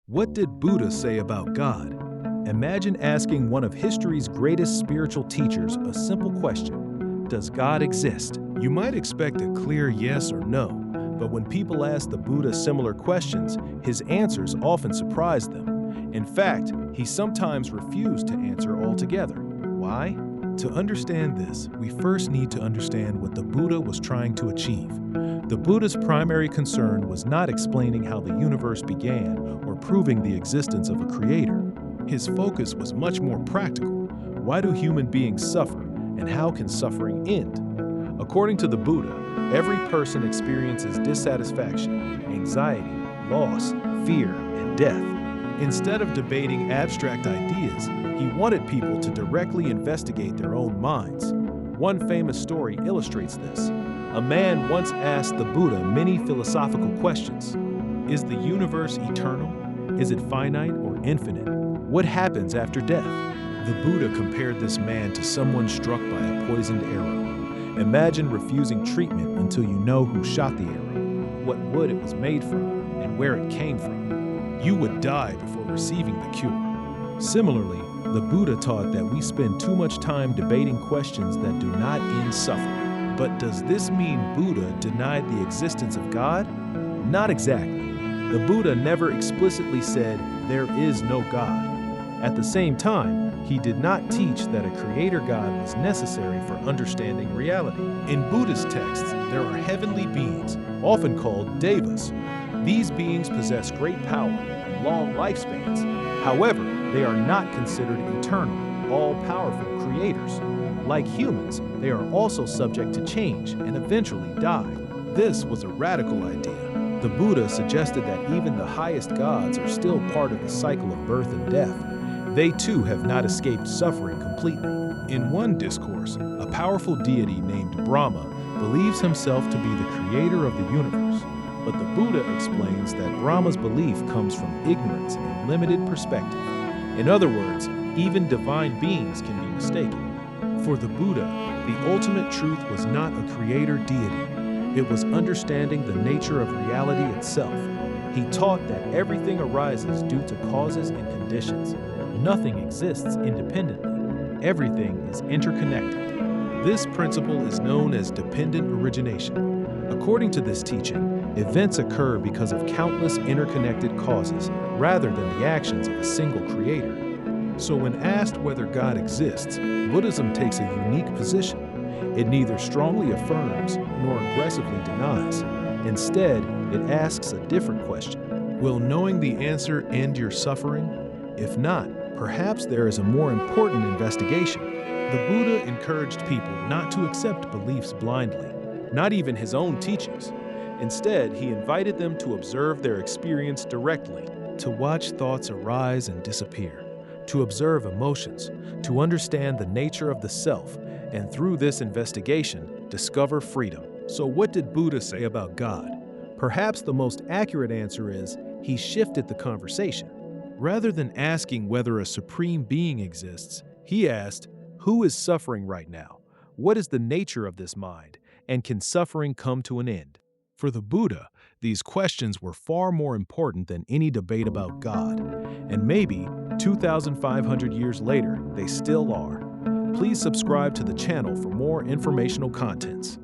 What did Buddha say about God? Imagine asking one of history's greatest spiritual teachers a simple question. Does God exist? You might expect a clear yes or no, but when people ask the Buddha similar questions, his answers often surprise them. In fact, he sometimes refused to answer altogether. Why? To understand this, we first need to understand what the Buddha was trying to achieve. The Buddha's primary concern was not explaining how the universe began or proving the existence of a creator. His focus was much more practical. Why do human beings suffer, and how can suffering end? According to the Buddha, every person experiences dissatisfaction, anxiety, loss, fear, and death. Instead of debating abstract ideas, he wanted people to directly investigate their own minds. One famous story illustrates this. A man once asked the Buddha many philosophical questions. Is the universe eternal? Is it finite or infinite? What happens after death? The Buddha compared this man to someone struck by a poisoned arrow. Imagine refusing treatment until you know who shot the arrow, what wood it was made from, and where it came from. You would die before receiving the cure. Similarly, the Buddha taught that we spend too much time debating questions that do not end suffering. But does this mean Buddha denied the existence of God? Not exactly. The Buddha never explicitly said there is no God. At the same time, he did not teach that a creator God was necessary for understanding reality. In Buddhist texts, there are heavenly beings, often called devas. These beings possess great power and long lifespans. However, they are not considered eternal, all-powerful creators. Like humans, they are also subject to change and eventually die. This was a radical idea. The Buddha suggested that even the highest gods are still part of the cycle of birth and death. They too have not escaped suffering completely. In one discourse, a powerful deity named Brahma believes himself to be the creator of the universe. But the Buddha explains that Brahma's belief comes from ignorance and limited perspective. In other words, even divine beings can be mistaken. For the Buddha, the ultimate truth was not a creator deity. It was understanding the nature of reality itself. He taught that everything arises due to causes and conditions. Nothing exists independently. Everything is interconnected. This principle is known as dependent origination. According to this teaching, events occur because of countless interconnected causes rather than the actions of a single creator. So when asked whether God exists, Buddhism takes a unique position. It neither strongly affirms nor aggressively denies. Instead, it asks a different question. Will knowing the answer end your suffering? If not, perhaps there is a more important investigation. The Buddha encouraged people not to accept beliefs blindly, not even his own teachings. Instead, he invited them to observe their experience directly, to watch thoughts arise and disappear, to observe emotions, to understand the nature of the self, and through this investigation, discover freedom. So what did Buddha say about God? Perhaps the most accurate answer is, he shifted the conversation. Rather than asking whether a supreme being exists, he asked, who is suffering right now? What is the nature of this mind? And can suffering come to an end? For the Buddha, these questions were far more important than any debate about God. And maybe, 2,500 years later, they still are. Please subscribe to the channel for more informational contents.